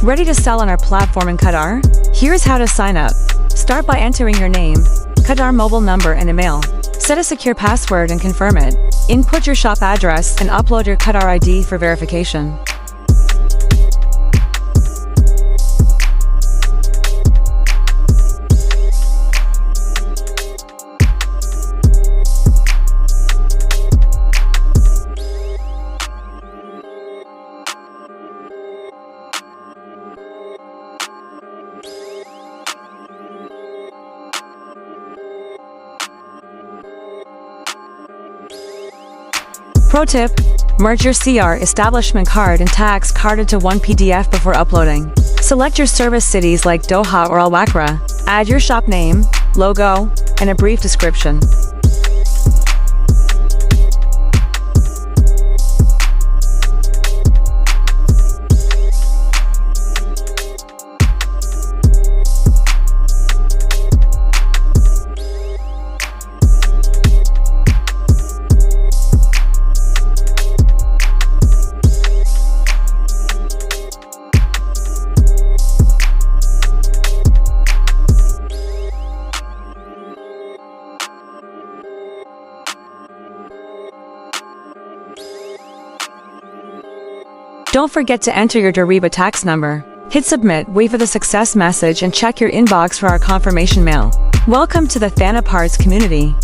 Ready to sell on our platform in Qatar? Here's how to sign up. Start by entering your name, Qatar mobile number and email. Set a secure password and confirm it. Input your shop address and upload your Qatar ID for verification. Pro tip: merge your CR establishment card and tax card into one PDF before uploading. Select your service cities like Doha or Al Wakra. Add your shop name, logo, and a brief description. Don't forget to enter your Dariba tax number. Hit submit, wait for the success message and check your inbox for our confirmation mail. Welcome to the Thaniparts community.